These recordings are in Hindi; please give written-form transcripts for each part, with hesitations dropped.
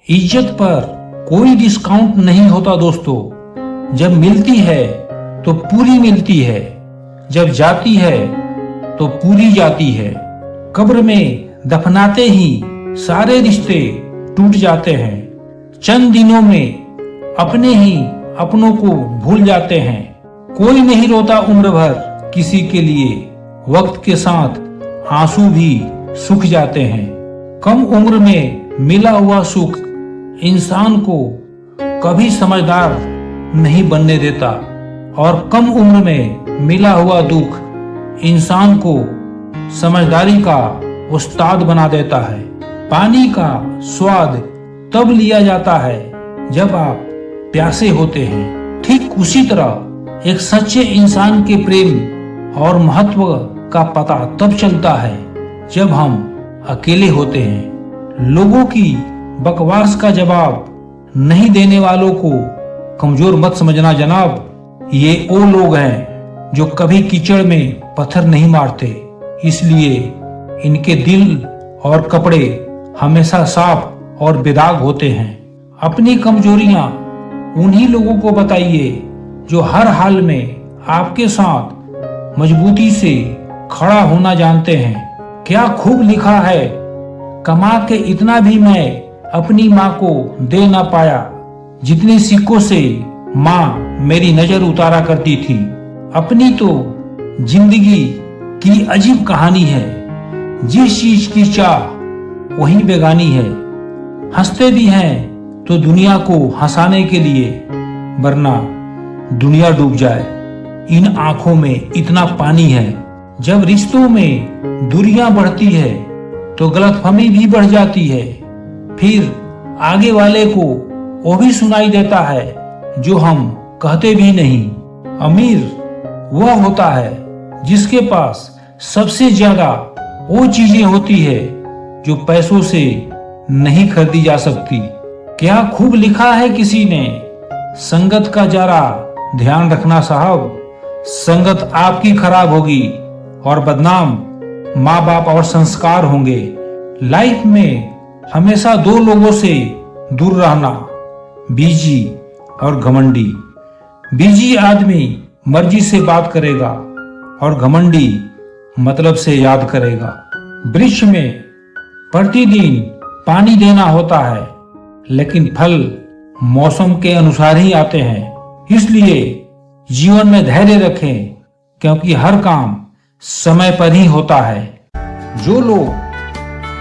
इज्जत पर कोई डिस्काउंट नहीं होता दोस्तों। जब मिलती है तो पूरी मिलती है, जब जाती है तो पूरी जाती है। कब्र में दफनाते ही सारे रिश्ते टूट जाते हैं। चंद दिनों में अपने ही अपनों को भूल जाते हैं। कोई नहीं रोता उम्र भर किसी के लिए, वक्त के साथ आंसू भी सूख जाते हैं। कम उम्र में मिला हुआ सुख इंसान को कभी समझदार नहीं बनने देता और कम उम्र में मिला हुआ दुख इंसान को समझदारी का उस्ताद बना देता है। पानी का स्वाद तब लिया जाता है जब आप प्यासे होते हैं। ठीक उसी तरह एक सच्चे इंसान के प्रेम और महत्व का पता तब चलता है जब हम अकेले होते हैं। लोगों की बकवास का जवाब नहीं देने वालों को कमजोर मत समझना जनाब। ये वो लोग हैं जो कभी कीचड़ में पत्थर नहीं मारते, इसलिए इनके दिल और कपड़े हमेशा साफ और बेदाग होते हैं। अपनी कमजोरियां उन्हीं लोगों को बताइए जो हर हाल में आपके साथ मजबूती से खड़ा होना जानते हैं। क्या खूब लिखा है, कमा के इतना भी मैं अपनी माँ को दे ना पाया, जितने सिक्कों से माँ मेरी नजर उतारा करती थी। अपनी तो जिंदगी की अजीब कहानी है, जिस चीज की चाह वही बेगानी है। हंसते भी हैं तो दुनिया को हंसाने के लिए, वरना दुनिया डूब जाए। इन आंखों में इतना पानी है। जब रिश्तों में दूरियां बढ़ती है तो गलतफहमी भी बढ़ जाती है। फिर आगे वाले को वो भी सुनाई देता है जो हम कहते भी नहीं। अमीर वह होता है जिसके पास सबसे ज्यादा वो चीजें होती है जो पैसों से नहीं खरीदी जा सकती। क्या खूब लिखा है किसी ने, संगत का जरा ध्यान रखना साहब। संगत आपकी खराब होगी और बदनाम माँ बाप और संस्कार होंगे। लाइफ में हमेशा दो लोगों से दूर रहना, बीजी और घमंडी। बीजी आदमी मर्जी से बात करेगा और घमंडी मतलब से याद करेगा। वृक्ष में प्रतिदिन पानी देना होता है, लेकिन फल मौसम के अनुसार ही आते हैं। इसलिए जीवन में धैर्य रखें, क्योंकि हर काम समय पर ही होता है। जो लोग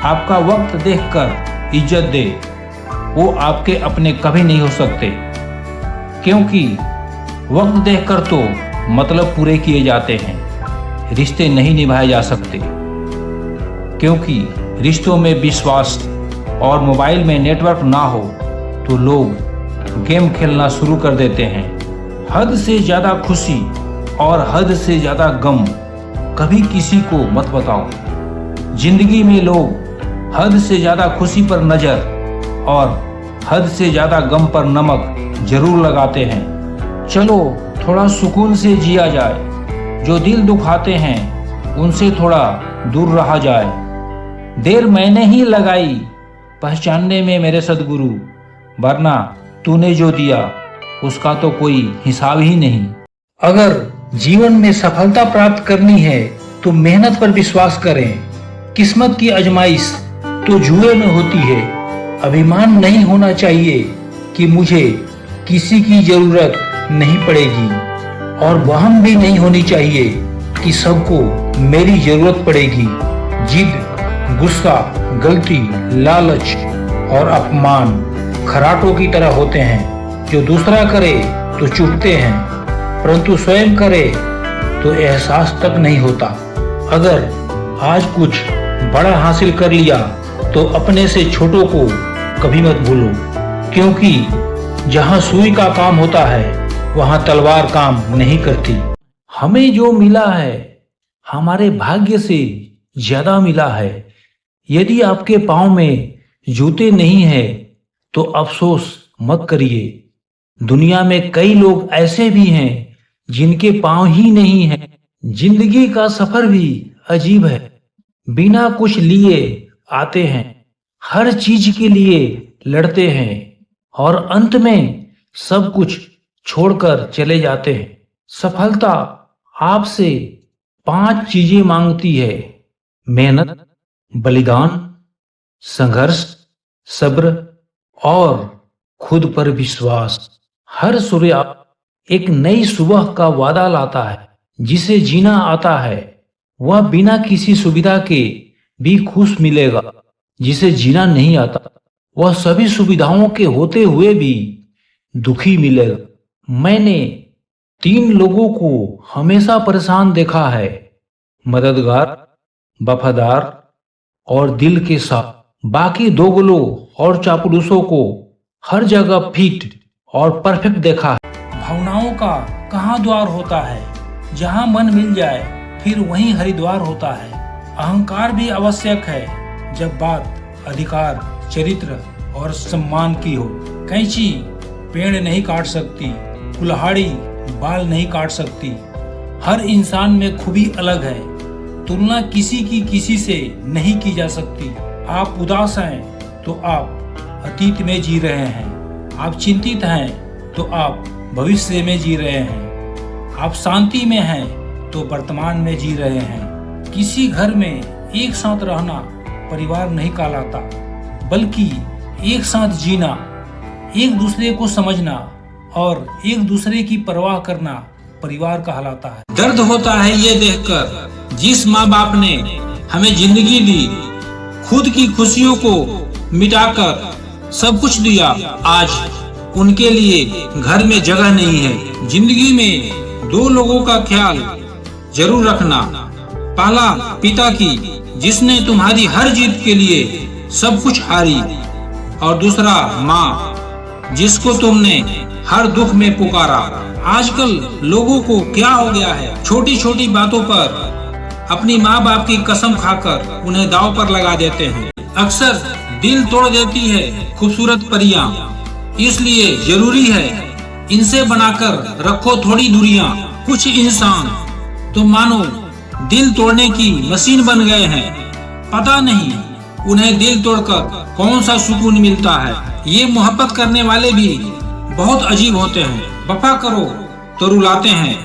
आपका वक्त देखकर इज्जत दे, वो आपके अपने कभी नहीं हो सकते, क्योंकि वक्त देखकर तो मतलब पूरे किए जाते हैं, रिश्ते नहीं निभाए जा सकते। क्योंकि रिश्तों में विश्वास और मोबाइल में नेटवर्क ना हो तो लोग गेम खेलना शुरू कर देते हैं। हद से ज्यादा खुशी और हद से ज्यादा गम कभी किसी को मत बताओ। जिंदगी में लोग हद से ज्यादा खुशी पर नजर और हद से ज्यादा गम पर नमक जरूर लगाते हैं। चलो थोड़ा सुकून से जिया जाए, जो दिल दुखाते हैं उनसे थोड़ा दूर रहा जाए। देर मैंने ही लगाई पहचानने में मेरे सदगुरु, वरना तूने जो दिया उसका तो कोई हिसाब ही नहीं। अगर जीवन में सफलता प्राप्त करनी है तो मेहनत पर विश्वास करें। किस्मत की आजमाइश तो जुए में होती है। अभिमान नहीं होना चाहिए कि मुझे किसी की जरूरत नहीं पड़ेगी, और वहम भी नहीं होनी चाहिए कि सबको मेरी जरूरत पड़ेगी। जिद, गुस्सा, गलती, लालच और अपमान खराटों की तरह होते हैं, जो दूसरा करे तो चुभते हैं, परंतु स्वयं करे तो एहसास तक नहीं होता। अगर आज कुछ बड़ा हासिल कर लिया तो अपने से छोटों को कभी मत भूलो, क्योंकि जहां सुई का काम होता है वहां तलवार काम नहीं करती। हमें जो मिला है हमारे भाग्य से ज्यादा मिला है। यदि आपके पांव में जूते नहीं है तो अफसोस मत करिए। दुनिया में कई लोग ऐसे भी हैं जिनके पांव ही नहीं है। जिंदगी का सफर भी अजीब है, बिना कुछ लिए आते हैं। हर चीज के लिए लड़ते हैं और अंत में सब कुछ छोड़कर चले जाते हैं। सफलता आपसे 5 चीजें मांगती है: मेहनत, बलिदान, संघर्ष, सब्र और खुद पर विश्वास। हर सूर्य एक नई सुबह का वादा लाता है। जिसे जीना आता है वह बिना किसी सुविधा के भी खुश मिलेगा। जिसे जीना नहीं आता वह सभी सुविधाओं के होते हुए भी दुखी मिलेगा। मैंने 3 लोगों को हमेशा परेशान देखा है: मददगार, वफादार और दिल के साथ। बाकी दोगलों और चापलूसों को हर जगह फिट और परफेक्ट देखा है। भावनाओं का कहाँ द्वार होता है? जहाँ मन मिल जाए फिर वहीं हरिद्वार होता है। अहंकार भी आवश्यक है जब बात अधिकार, चरित्र और सम्मान की हो। कैंची पेड़ नहीं काट सकती, कुल्हाड़ी बाल नहीं काट सकती। हर इंसान में खूबी अलग है। तुलना किसी की किसी से नहीं की जा सकती। आप उदास हैं तो आप अतीत में जी रहे हैं। आप चिंतित हैं तो आप भविष्य में जी रहे हैं। आप शांति में हैं तो वर्तमान में जी रहे हैं। किसी घर में एक साथ रहना परिवार नहीं कहलाता, बल्कि एक साथ जीना, एक दूसरे को समझना और एक दूसरे की परवाह करना परिवार कहलाता है। दर्द होता है ये देखकर जिस माँ बाप ने हमें जिंदगी दी, खुद की खुशियों को मिटाकर सब कुछ दिया, आज उनके लिए घर में जगह नहीं है। जिंदगी में 2 लोगों का ख्याल जरूर रखना। पहला पिता की, जिसने तुम्हारी हर जीत के लिए सब कुछ हारी, और दूसरा माँ, जिसको तुमने हर दुख में पुकारा। आजकल लोगों को क्या हो गया है, छोटी छोटी बातों पर अपनी माँ बाप की कसम खाकर उन्हें दांव पर लगा देते हैं। अक्सर दिल तोड़ देती है खूबसूरत परियां, इसलिए जरूरी है इनसे बनाकर रखो थोड़ी दूरियां। कुछ इंसान तो मानो दिल तोड़ने की मशीन बन गए हैं। पता नहीं उन्हें दिल तोड़कर कौन सा सुकून मिलता है। ये मोहब्बत करने वाले भी बहुत अजीब होते हैं। वफा करो तो रुलाते हैं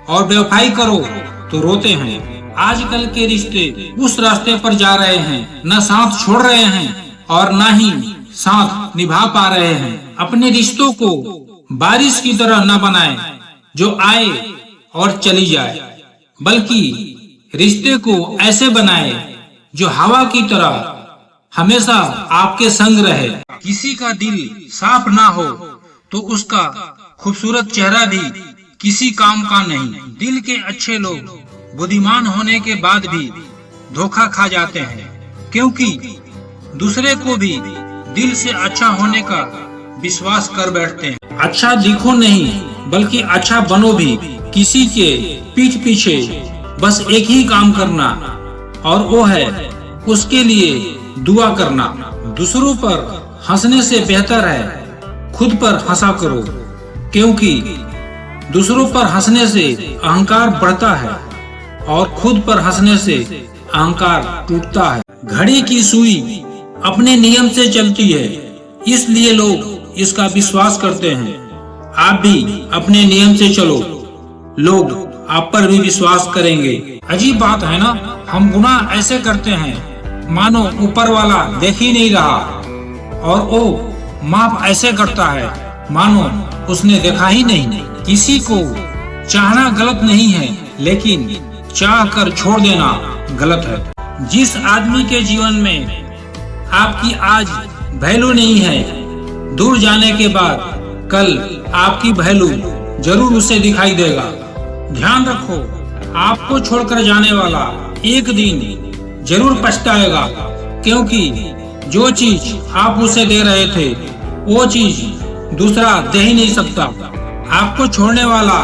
और बेवफाई करो तो रोते हैं। आजकल के रिश्ते उस रास्ते पर जा रहे हैं, न साथ छोड़ रहे हैं और न ही साथ निभा पा रहे हैं। अपने रिश्तों को बारिश की तरह न बनाएं जो आए और चली जाए, बल्कि रिश्ते को ऐसे बनाएं जो हवा की तरह हमेशा आपके संग रहे। किसी का दिल साफ ना हो तो उसका खूबसूरत चेहरा भी किसी काम का नहीं। दिल के अच्छे लोग बुद्धिमान होने के बाद भी धोखा खा जाते हैं, क्योंकि दूसरे को भी दिल से अच्छा होने का विश्वास कर बैठते हैं। अच्छा दिखो नहीं बल्कि अच्छा बनो भी। किसी के पीठ पीछे बस एक ही काम करना, और वो है उसके लिए दुआ करना। दूसरों पर हंसने से बेहतर है खुद पर हंसा करो, क्योंकि दूसरों पर हंसने से अहंकार बढ़ता है और खुद पर हंसने से अहंकार टूटता है। घड़ी की सुई अपने नियम से चलती है, इसलिए लोग इसका विश्वास करते हैं। आप भी अपने नियम से चलो, लोग आप पर भी विश्वास करेंगे। अजीब बात है ना, हम गुनाह ऐसे करते हैं मानो ऊपर वाला देख ही नहीं रहा, और वो माफ ऐसे करता है मानो उसने देखा ही नहीं। किसी को चाहना गलत नहीं है, लेकिन चाह कर छोड़ देना गलत है। जिस आदमी के जीवन में आपकी आज वैल्यू नहीं है, दूर जाने के बाद कल आपकी वैल्यू जरूर उसे दिखाई देगा। ध्यान रखो, आपको छोड़कर जाने वाला एक दिन जरूर पछताएगा, क्योंकि जो चीज आप उसे दे रहे थे वो चीज दूसरा दे ही नहीं सकता। आपको छोड़ने वाला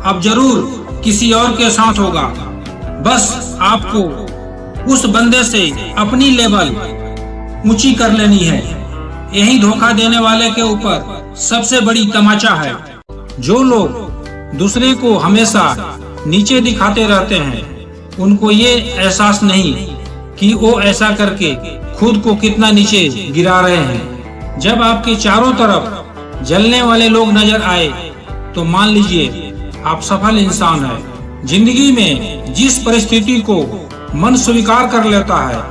अब जरूर किसी और के साथ होगा। बस आपको उस बंदे से अपनी लेवल ऊंची कर लेनी है। यही धोखा देने वाले के ऊपर सबसे बड़ी तमाचा है। जो लोग दूसरे को हमेशा नीचे दिखाते रहते हैं, उनको ये एहसास नहीं कि वो ऐसा करके खुद को कितना नीचे गिरा रहे हैं। जब आपके चारों तरफ जलने वाले लोग नजर आए तो मान लीजिए आप सफल इंसान हैं। जिंदगी में जिस परिस्थिति को मन स्वीकार कर लेता है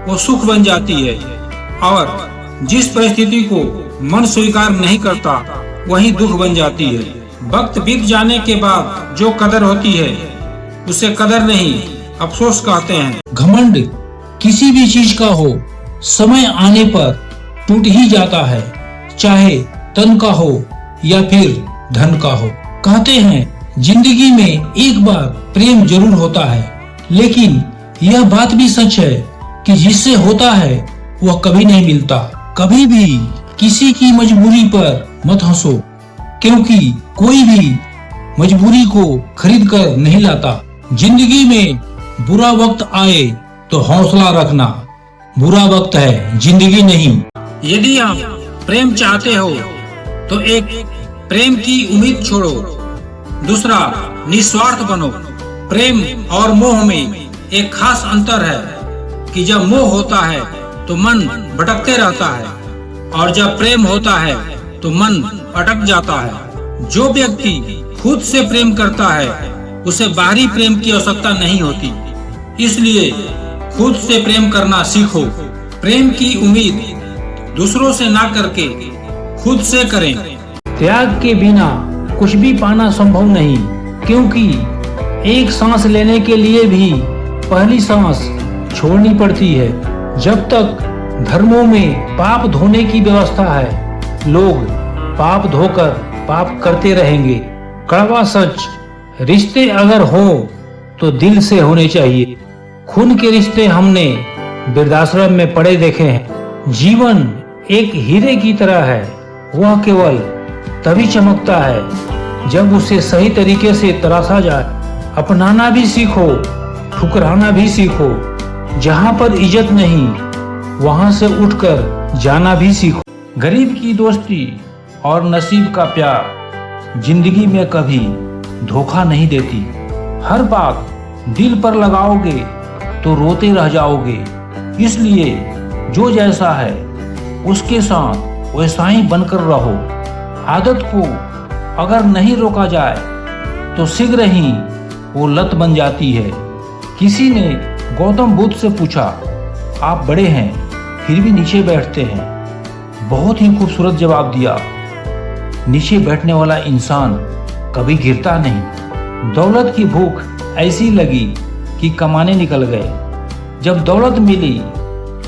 वो सुख बन जाती है, और जिस परिस्थिति को मन स्वीकार नहीं करता वही दुख बन जाती है। वक्त बीत जाने के बाद जो कदर होती है उसे कदर नहीं, अफसोस कहते हैं। घमंड किसी भी चीज का हो, समय आने पर टूट ही जाता है, चाहे तन का हो या फिर धन का हो। कहते हैं जिंदगी में एक बार प्रेम जरूर होता है, लेकिन यह बात भी सच है कि जिससे होता है वह कभी नहीं मिलता। कभी भी किसी की मजबूरी पर मत हंसो, क्योंकि कोई भी मजबूरी को खरीद कर नहीं लाता। जिंदगी में बुरा वक्त आए तो हौसला रखना, बुरा वक्त है जिंदगी नहीं। यदि आप प्रेम चाहते हो तो एक प्रेम की उम्मीद छोड़ो, दूसरा निस्वार्थ बनो। प्रेम और मोह में एक खास अंतर है कि जब मोह होता है तो मन भटकते रहता है, और जब प्रेम होता है तो मन अटक जाता है। जो व्यक्ति खुद से प्रेम करता है उसे बाहरी प्रेम की आवश्यकता नहीं होती, इसलिए खुद से प्रेम करना सीखो। प्रेम की उम्मीद दूसरों से ना करके खुद से करें। त्याग के बिना कुछ भी पाना संभव नहीं, क्योंकि एक सांस लेने के लिए भी पहली सांस छोड़नी पड़ती है। जब तक धर्मों में पाप धोने की व्यवस्था है, लोग पाप धोकर पाप करते रहेंगे। कड़वा सच, रिश्ते अगर हो तो दिल से होने चाहिए। खून के रिश्ते हमने वृद्धाश्रम में पड़े देखे हैं। जीवन एक हीरे की तरह है, वह केवल तभी चमकता है जब उसे सही तरीके से तराशा जाए। अपनाना भी सीखो, ठुकराना भी सीखो। जहाँ पर इज्जत नहीं वहाँ से उठकर जाना भी सीखो। गरीब की दोस्ती और नसीब का प्यार जिंदगी में कभी धोखा नहीं देती। हर बात दिल पर लगाओगे तो रोते रह जाओगे, इसलिए जो जैसा है उसके साथ वैसा ही बनकर रहो। आदत को अगर नहीं रोका जाए तो शीघ्र ही वो लत बन जाती है। किसी ने गौतम बुद्ध से पूछा, आप बड़े हैं फिर भी नीचे बैठते हैं। बहुत ही खूबसूरत जवाब दिया, नीचे बैठने वाला इंसान कभी गिरता नहीं। दौलत की भूख ऐसी लगी कि कमाने निकल गए। जब दौलत मिली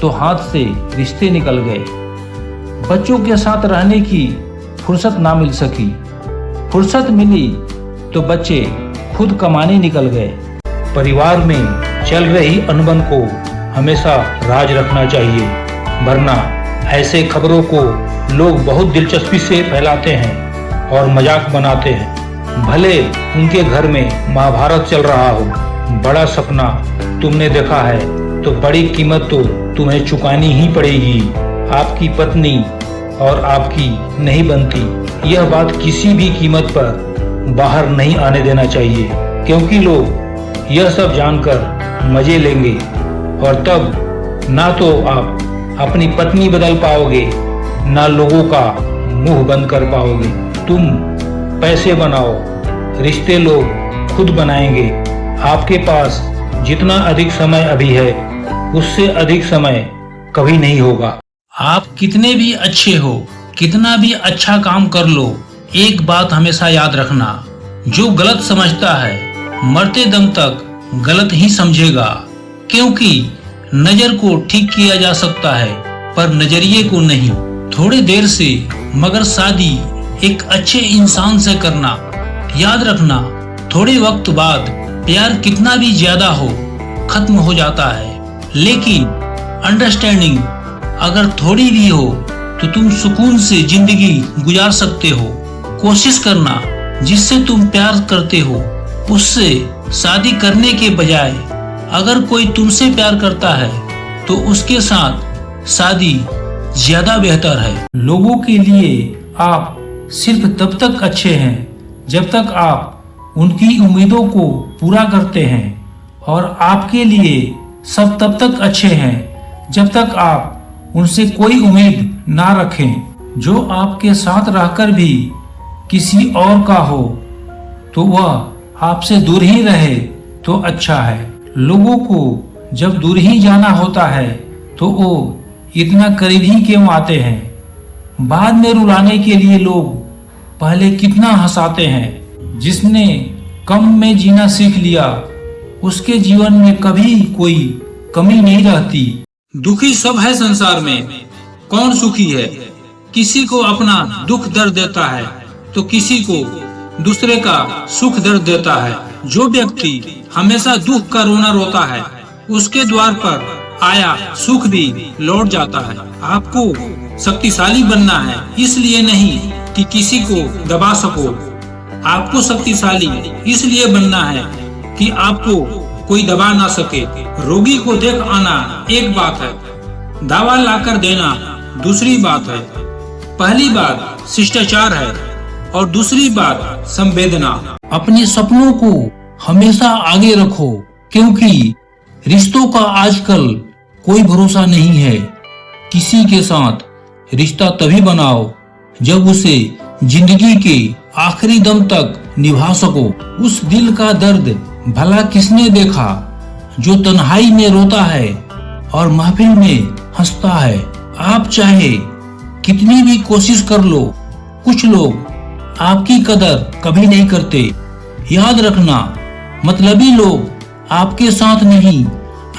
तो हाथ से रिश्ते निकल गए। बच्चों के साथ रहने की फुर्सत ना मिल सकी, फुर्सत मिली तो बच्चे खुद कमाने निकल गए। परिवार में चल रही अनबन को हमेशा राज रखना चाहिए, वरना ऐसे खबरों को लोग बहुत दिलचस्पी से फैलाते हैं और मजाक बनाते हैं। भले उनके घर में महाभारत चल रहा हो, बड़ा सपना तुमने देखा है तो बड़ी कीमत तो तुम्हें चुकानी ही पड़ेगी। आपकी पत्नी और आपकी नहीं बनती, यह बात किसी भी कीमत पर बाहर नहीं आने देना चाहिए, क्योंकि लोग यह सब जानकर मजे लेंगे और तब ना तो आप अपनी पत्नी बदल पाओगे ना लोगों का मुंह बंद कर पाओगे। तुम पैसे बनाओ, रिश्ते लोग खुद बनाएंगे। आपके पास जितना अधिक समय अभी है उससे अधिक समय कभी नहीं होगा। आप कितने भी अच्छे हो, कितना भी अच्छा काम कर लो, एक बात हमेशा याद रखना, जो गलत समझता है मरते दम तक गलत ही समझेगा। क्योंकि नजर को ठीक किया जा सकता है पर नजरिए को नहीं। थोड़ी देर से मगर शादी एक अच्छे इंसान से करना। याद रखना, थोड़े वक्त बाद प्यार कितना भी ज्यादा हो खत्म हो जाता है, लेकिन अंडरस्टैंडिंग अगर थोड़ी भी हो तो तुम सुकून से जिंदगी गुजार सकते हो। कोशिश करना जिससे तुम प्यार करते हो उससे शादी करने के बजाय अगर कोई तुमसे प्यार करता है तो उसके साथ शादी ज्यादा बेहतर है। लोगों के लिए आप सिर्फ तब तक अच्छे हैं जब तक आप उनकी उम्मीदों को पूरा करते हैं, और आपके लिए सब तब तक अच्छे हैं जब तक आप उनसे कोई उम्मीद ना रखें। जो आपके साथ रहकर भी किसी और का हो तो वह आपसे दूर ही रहे तो अच्छा है। लोगों को जब दूर ही जाना होता है तो वो इतना करीब ही क्यों आते हैं। बाद में रुलाने के लिए लोग पहले कितना हंसाते हैं। जिसने कम में जीना सीख लिया उसके जीवन में कभी कोई कमी नहीं रहती। दुखी सब है संसार में, कौन सुखी है। किसी को अपना दुख दर्द देता है तो किसी को दूसरे का सुख दर्द देता है। जो व्यक्ति हमेशा दुख का रोना रोता है उसके द्वार पर आया सुख भी लौट जाता है। आपको शक्तिशाली बनना है, इसलिए नहीं कि किसी को दबा सको। आपको शक्तिशाली इसलिए बनना है कि आपको कोई दबा ना सके। रोगी को देख आना एक बात है, दवा लाकर देना दूसरी बात है। पहली बात शिष्टाचार है और दूसरी बात संवेदना। अपने सपनों को हमेशा आगे रखो, क्योंकि रिश्तों का आजकल कोई भरोसा नहीं है। किसी के साथ रिश्ता तभी बनाओ जब उसे जिंदगी के आखिरी दम तक निभा सको। उस दिल का दर्द भला किसने देखा जो तन्हाई में रोता है और महफिल में हंसता है। आप चाहे कितनी भी कोशिश कर लो, कुछ लोग आपकी कदर कभी नहीं करते। याद रखना, मतलबी लोग आपके साथ नहीं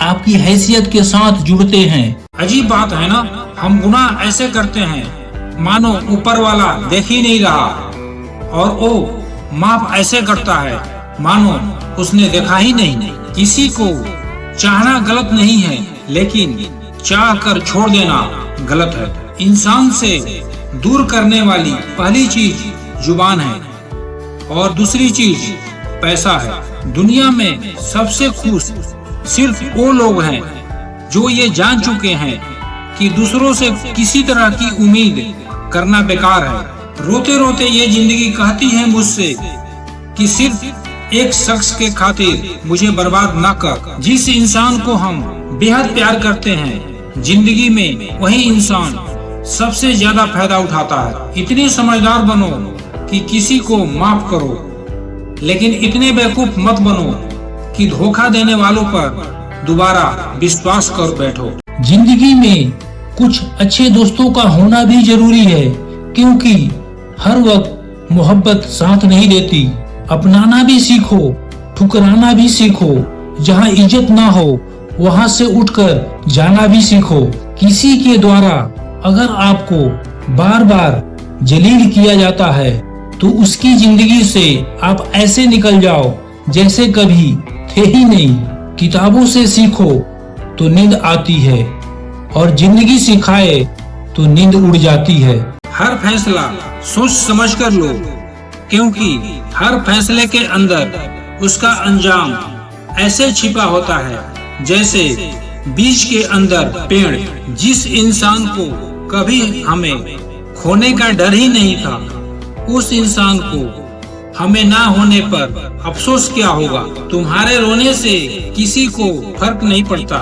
आपकी हैसियत के साथ जुड़ते हैं। अजीब बात है ना, हम गुनाह ऐसे करते हैं मानो ऊपर वाला देख ही नहीं रहा, और वो माफ ऐसे करता है मानो उसने देखा ही नहीं। किसी को चाहना गलत नहीं है, लेकिन चाह कर छोड़ देना गलत है। इंसान से दूर करने वाली पहली चीज जुबान है और दूसरी चीज पैसा है। दुनिया में सबसे खुश सिर्फ वो लोग हैं जो ये जान चुके हैं कि दूसरों से किसी तरह की उम्मीद करना बेकार है। रोते रोते ये जिंदगी कहती है मुझसे कि सिर्फ एक शख्स के खातिर मुझे बर्बाद ना कर। जिस इंसान को हम बेहद प्यार करते हैं जिंदगी में, वही इंसान सबसे ज्यादा फायदा उठाता है। इतने समझदार बनो कि किसी को माफ करो, लेकिन इतने बेवकूफ मत बनो कि धोखा देने वालों पर दोबारा विश्वास कर बैठो। जिंदगी में कुछ अच्छे दोस्तों का होना भी जरूरी है, क्योंकि हर वक्त मोहब्बत साथ नहीं देती। अपनाना भी सीखो, ठुकराना भी सीखो। जहाँ इज्जत ना हो वहाँ से उठकर जाना भी सीखो। किसी के द्वारा अगर आपको बार बार जलील किया जाता है तो उसकी जिंदगी से आप ऐसे निकल जाओ जैसे कभी थे ही नहीं। किताबों से सीखो तो नींद आती है, और जिंदगी सिखाए तो नींद उड़ जाती है। हर फैसला सोच समझ कर लो, क्योंकि हर फैसले के अंदर उसका अंजाम ऐसे छिपा होता है जैसे बीज के अंदर पेड़। जिस इंसान को कभी हमें खोने का डर ही नहीं था, उस इंसान को हमें ना होने पर अफसोस क्या होगा। तुम्हारे रोने से किसी को फर्क नहीं पड़ता,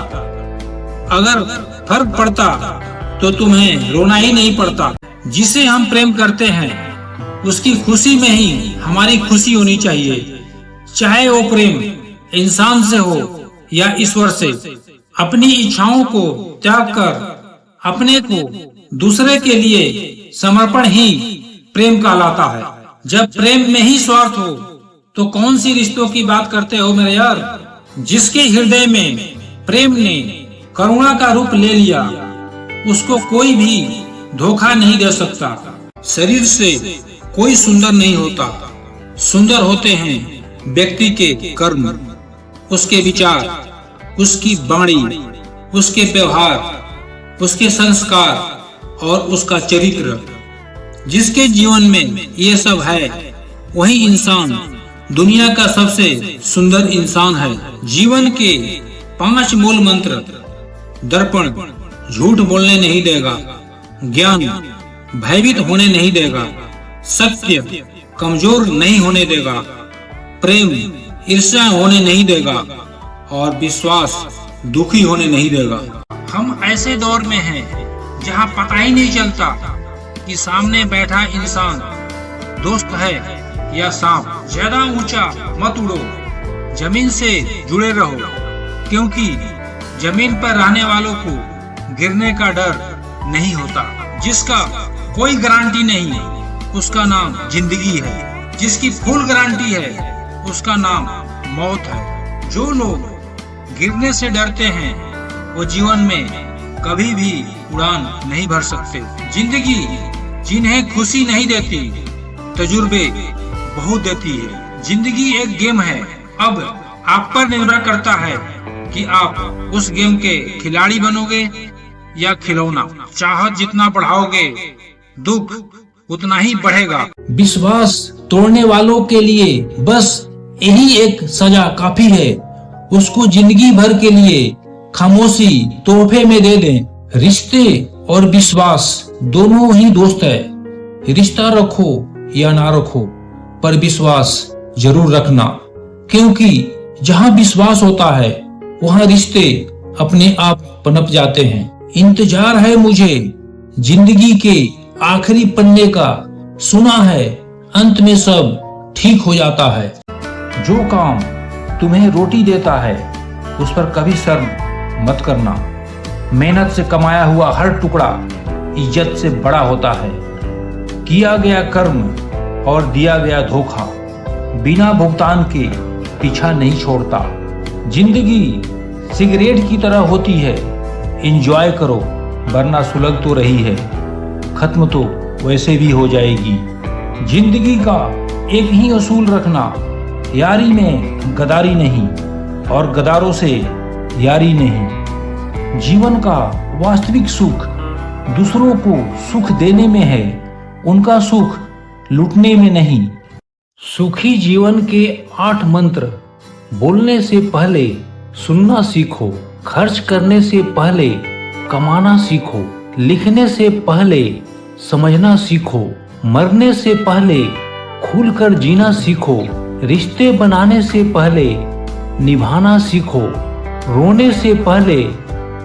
अगर फर्क पड़ता तो तुम्हें रोना ही नहीं पड़ता। जिसे हम प्रेम करते हैं उसकी खुशी में ही हमारी खुशी होनी चाहिए, चाहे वो प्रेम इंसान से हो या ईश्वर से। अपनी इच्छाओं को त्याग कर अपने को दूसरे के लिए समर्पण ही प्रेम कहलाता है। जब प्रेम में ही स्वार्थ हो तो कौन सी रिश्तों की बात करते हो मेरे यार। जिसके हृदय में प्रेम ने करुणा का रूप ले लिया उसको कोई भी धोखा नहीं दे सकता। शरीर से कोई सुंदर नहीं होता, सुंदर होते हैं व्यक्ति के कर्म, उसके विचार, उसकी वाणी, उसके व्यवहार, उसके संस्कार और उसका चरित्र। जिसके जीवन में ये सब है वही इंसान दुनिया का सबसे सुंदर इंसान है। जीवन के 5 मूल मंत्र: दर्पण झूठ बोलने नहीं देगा, ज्ञान भयभीत होने नहीं देगा, सत्य कमजोर नहीं होने देगा, प्रेम ईर्ष्या होने नहीं देगा और विश्वास दुखी होने नहीं देगा। हम ऐसे दौर में हैं जहाँ पता ही नहीं चलता कि सामने बैठा इंसान दोस्त है या सांप। ज्यादा ऊंचा मत उड़ो, जमीन से जुड़े रहो, क्योंकि जमीन पर रहने वालों को गिरने का डर नहीं होता। जिसका कोई गारंटी नहीं उसका नाम जिंदगी है, जिसकी फुल गारंटी है उसका नाम मौत है। जो लोग गिरने से डरते हैं वो जीवन में कभी भी उड़ान नहीं भर सकते। जिंदगी जिन्हें खुशी नहीं देती तजुर्बे बहुत देती है। जिंदगी एक गेम है, अब आप पर निर्भर करता है कि आप उस गेम के खिलाड़ी बनोगे या खिलौना। चाहत जितना बढ़ाओगे दुख उतना ही बढ़ेगा। विश्वास तोड़ने वालों के लिए बस यही एक सजा काफी है, उसको जिंदगी भर के लिए खामोशी तोहफे में दे दें। रिश्ते और विश्वास दोनों ही दोस्त है। रिश्ता रखो या ना रखो, पर विश्वास जरूर रखना, क्योंकि जहाँ विश्वास होता है वहाँ रिश्ते अपने आप पनप जाते हैं। इंतजार है मुझे जिंदगी के आखिरी पन्ने का, सुना है अंत में सब ठीक हो जाता है। जो काम तुम्हें रोटी देता है उस पर कभी शर्म मत करना। मेहनत से कमाया हुआ हर टुकड़ा इज्जत से बड़ा होता है। किया गया कर्म और दिया गया धोखा बिना भुगतान के पीछा नहीं छोड़ता। जिंदगी सिगरेट की तरह होती है, एंजॉय करो वरना सुलग तो रही है, खत्म तो वैसे भी हो जाएगी। जिंदगी का एक ही असूल रखना, यारी में गदारी नहीं और गदारों से यारी नहीं। जीवन का वास्तविक सुख दूसरों को सुख देने में है, उनका सुख लूटने में नहीं। सुखी जीवन के 8 मंत्र। बोलने से पहले सुनना सीखो, खर्च करने से पहले कमाना सीखो, लिखने से पहले समझना सीखो, मरने से पहले खुलकर जीना सीखो, रिश्ते बनाने से पहले निभाना सीखो, रोने से पहले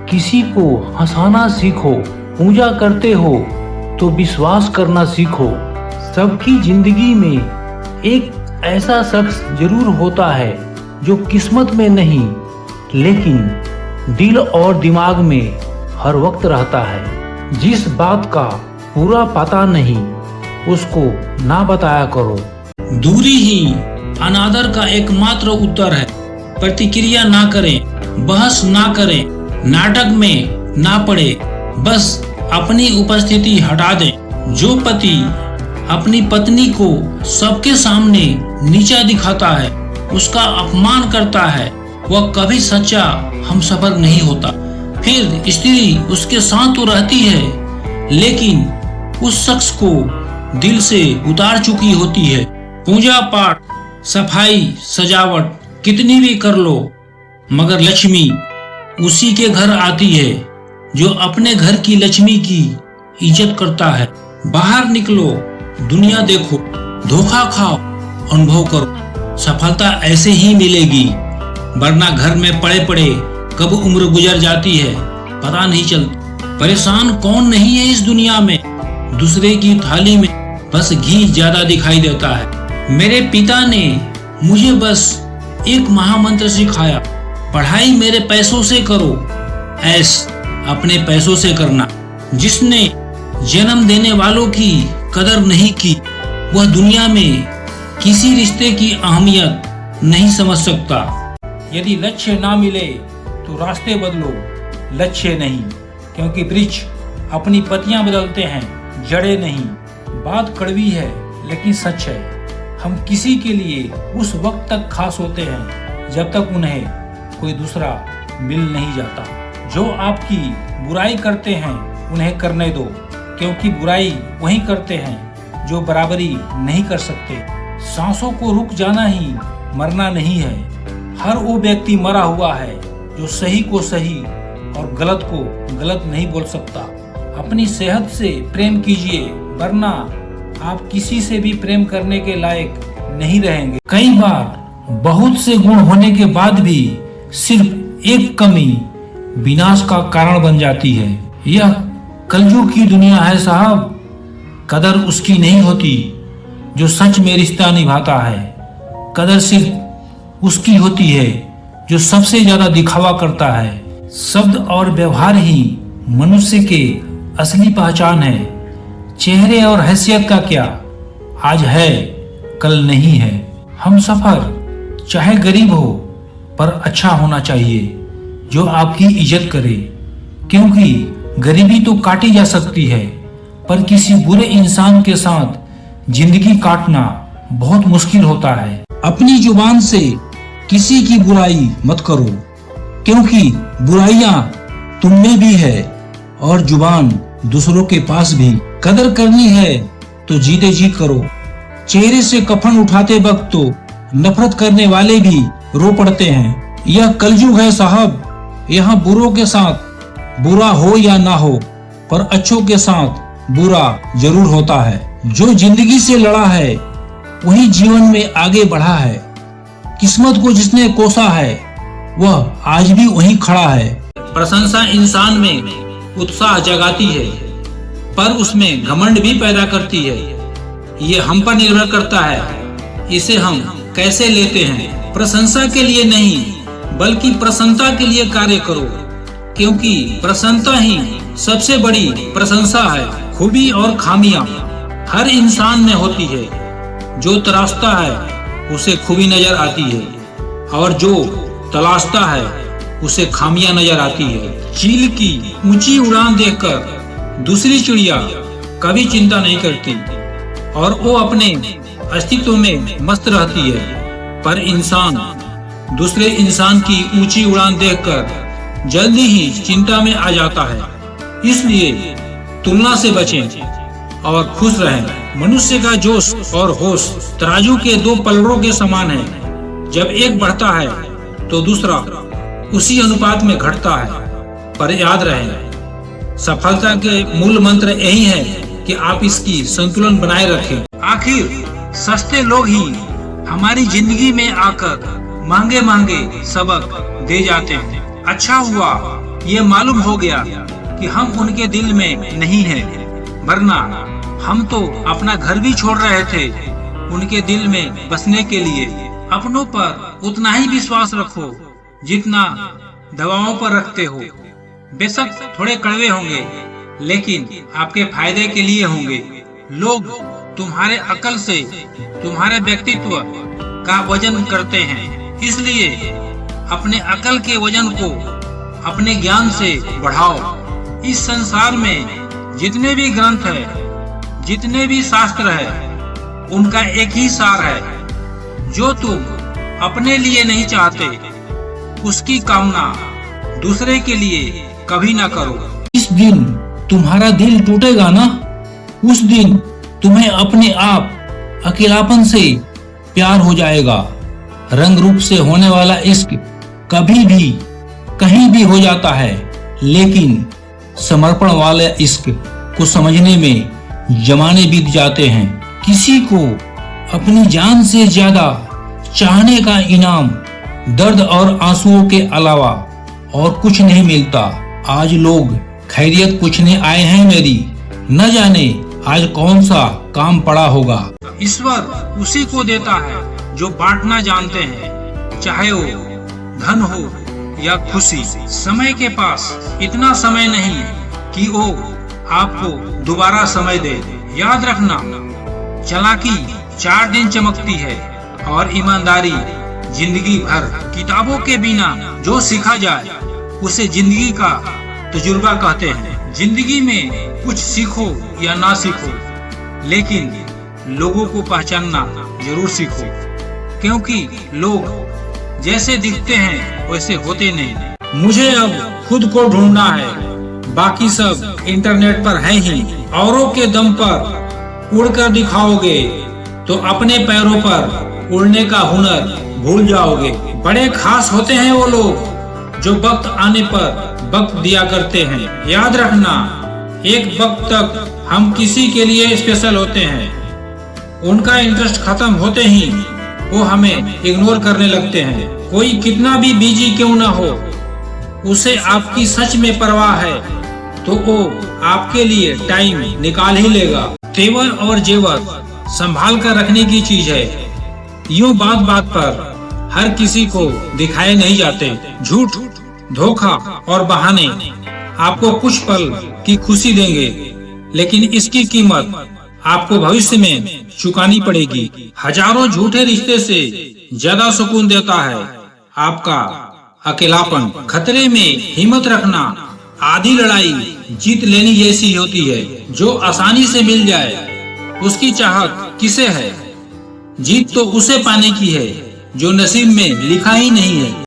किसी को हंसाना सीखो, पूजा करते हो तो विश्वास करना सीखो। सबकी जिंदगी में एक ऐसा शख्स जरूर होता है जो किस्मत में नहीं लेकिन दिल और दिमाग में हर वक्त रहता है। जिस बात का पूरा पता नहीं उसको ना बताया करो। दूरी ही अनादर का एकमात्र उत्तर है। प्रतिक्रिया ना करें, बहस ना करें, नाटक में ना पड़े, बस अपनी उपस्थिति हटा दें। जो पति अपनी पत्नी को सबके सामने नीचा दिखाता है, उसका अपमान करता है, वह कभी सच्चा हमसफर नहीं होता। फिर स्त्री उसके साथ तो रहती है लेकिन उस शख्स को दिल से उतार चुकी होती है। पूजा पाठ, सफाई, सजावट कितनी भी कर लो, मगर लक्ष्मी उसी के घर आती है जो अपने घर की लक्ष्मी की इज्जत करता है। बाहर निकलो, दुनिया देखो, धोखा खाओ, अनुभव करो, सफलता ऐसे ही मिलेगी, वरना घर में पड़े पड़े कब उम्र गुजर जाती है पता नहीं चलता। परेशान कौन नहीं है इस दुनिया में, दूसरे की थाली में बस घी ज्यादा दिखाई देता है। मेरे पिता ने मुझे बस एक महामंत्र सिखाया, पढ़ाई मेरे पैसों से करो, ऐश अपने पैसों से करना। जिसने जन्म देने वालों की कदर नहीं की वह दुनिया में किसी रिश्ते की अहमियत नहीं समझ सकता। यदि लक्ष्य ना मिले तो रास्ते बदलो, लक्ष्य नहीं, क्योंकि वृक्ष अपनी पत्तियां बदलते हैं, जड़ें नहीं। बात कड़वी है लेकिन सच है। हम किसी के लिए उस वक्त तक खास होते हैं जब तक उन्हें कोई दूसरा मिल नहीं जाता। जो आपकी बुराई करते हैं उन्हें करने दो, क्योंकि बुराई वही करते हैं जो बराबरी नहीं कर सकते। सांसों को रुक जाना ही मरना नहीं है। हर वो व्यक्ति मरा हुआ है जो सही को सही और गलत को गलत नहीं बोल सकता। अपनी सेहत से प्रेम कीजिए, वरना आप किसी से भी प्रेम करने के लायक नहीं रहेंगे। कई बार बहुत से गुण होने के बाद भी सिर्फ एक कमी विनाश का कारण बन जाती है। यह कलयुग की दुनिया है साहब, कदर उसकी नहीं होती जो सच में रिश्ता निभाता है। कदर सिर्फ उसकी होती है जो सबसे ज्यादा दिखावा करता है। शब्द और व्यवहार ही मनुष्य के असली पहचान है। चेहरे और हैसियत का क्या, आज है कल नहीं है। हम सफर चाहे गरीब हो पर अच्छा होना चाहिए, जो आपकी इज्जत करे, क्योंकि गरीबी तो काटी जा सकती है पर किसी बुरे इंसान के साथ जिंदगी काटना बहुत मुश्किल होता है। अपनी जुबान से किसी की बुराई मत करो, क्योंकि बुराइयां तुम में भी है और जुबान दूसरों के पास भी। कदर करनी है तो जीते जी करो। चेहरे से कफन उठाते वक्त तो नफरत करने वाले भी रो पड़ते हैं। यह कलयुग है साहब, यहाँ बुरों के साथ बुरा हो या ना हो पर अच्छों के साथ बुरा जरूर होता है। जो जिंदगी से लड़ा है वही जीवन में आगे बढ़ा है। किस्मत को जिसने कोसा है वह आज भी वहीं खड़ा है। प्रशंसा इंसान में उत्साह जगाती है पर उसमें घमंड भी पैदा करती है। ये हम पर निर्भर करता है, इसे हम कैसे लेते हैं। प्रशंसा के लिए नहीं बल्कि प्रसन्नता के लिए कार्य करो, क्योंकि प्रसन्नता ही सबसे बड़ी प्रशंसा है। खूबी और खामियां हर इंसान में होती है। जो तराशता है उसे खूबी नजर आती है और जो तलाशता है उसे खामियां नजर आती है। चील की ऊंची उड़ान देखकर दूसरी चिड़िया कभी चिंता नहीं करती और वो अपने अस्तित्व में मस्त रहती है, पर इंसान दूसरे इंसान की ऊंची उड़ान देखकर जल्दी ही चिंता में आ जाता है। इसलिए तुलना से बचें और खुश रहें। मनुष्य का जोश और होश तराजू के दो पलड़ों के समान है। जब एक बढ़ता है तो दूसरा उसी अनुपात में घटता है। पर याद रहे, सफलता के मूल मंत्र यही है कि आप इसकी संतुलन बनाए रखें। आखिर सस्ते लोग ही हमारी जिंदगी में आकर महंगे महंगे सबक दे जाते हैं। अच्छा हुआ ये मालूम हो गया कि हम उनके दिल में नहीं हैं, वरना हम तो अपना घर भी छोड़ रहे थे उनके दिल में बसने के लिए। अपनों पर उतना ही विश्वास रखो जितना दवाओं पर रखते हो। बेशक थोड़े कड़वे होंगे लेकिन आपके फायदे के लिए होंगे। लोग तुम्हारे अकल से तुम्हारे व्यक्तित्व का वजन करते हैं, इसलिए अपने अकल के वजन को अपने ज्ञान से बढ़ाओ। इस संसार में जितने भी ग्रंथ है, जितने भी शास्त्र है, उनका एक ही सार है, जो तुम अपने लिए नहीं चाहते उसकी कामना दूसरे के लिए कभी ना करो। इस दिन तुम्हारा दिल टूटेगा ना, उस दिन तुम्हें अपने आप अकेलापन से प्यार हो जाएगा। रंग रूप से होने वाला इश्क कभी भी कहीं भी हो जाता है, लेकिन समर्पण वाले इश्क को समझने में जमाने बीत जाते हैं। किसी को अपनी जान से ज्यादा चाहने का इनाम दर्द और आंसुओं के अलावा और कुछ नहीं मिलता। आज लोग खैरियत पूछने आए हैं मेरी, न जाने आज कौन सा काम पड़ा होगा। ईश्वर उसी को देता है जो बांटना जानते हैं, चाहे वो धन हो या खुशी। समय के पास इतना समय नहीं कि वो आपको दोबारा समय दे। याद रखना, चालाकी 4 दिन चमकती है और ईमानदारी जिंदगी भर। किताबों के बिना जो सीखा जाए उसे जिंदगी का तजुर्बा कहते हैं। जिंदगी में कुछ सीखो या ना सीखो, लेकिन लोगों को पहचानना जरूर सीखो, क्योंकि लोग जैसे दिखते हैं वैसे होते नहीं। मुझे अब खुद को ढूंढना है, बाकी सब इंटरनेट पर है ही। औरों के दम पर उड़कर दिखाओगे तो अपने पैरों पर उड़ने का हुनर भूल जाओगे। बड़े खास होते हैं वो लोग जो वक्त आने पर वक्त दिया करते हैं। याद रखना, एक वक्त तक हम किसी के लिए स्पेशल होते हैं, उनका इंटरेस्ट खत्म होते ही वो हमें इग्नोर करने लगते हैं। कोई कितना भी बिजी क्यों ना हो, उसे आपकी सच में परवाह है तो वो आपके लिए टाइम निकाल ही लेगा। तेवर और जेवर संभाल कर रखने की चीज है। यूं बात बात पर हर किसी को दिखाए नहीं जाते। झूठ, धोखा और बहाने आपको कुछ पल की खुशी देंगे, लेकिन इसकी कीमत आपको भविष्य में चुकानी पड़ेगी। हजारों झूठे रिश्ते से ज्यादा सुकून देता है आपका अकेलापन। खतरे में हिम्मत रखना आधी लड़ाई जीत लेनी जैसी होती है। जो आसानी से मिल जाए उसकी चाहत किसे है? जीत तो उसे पाने की है जो नसीब में लिखा ही नहीं है।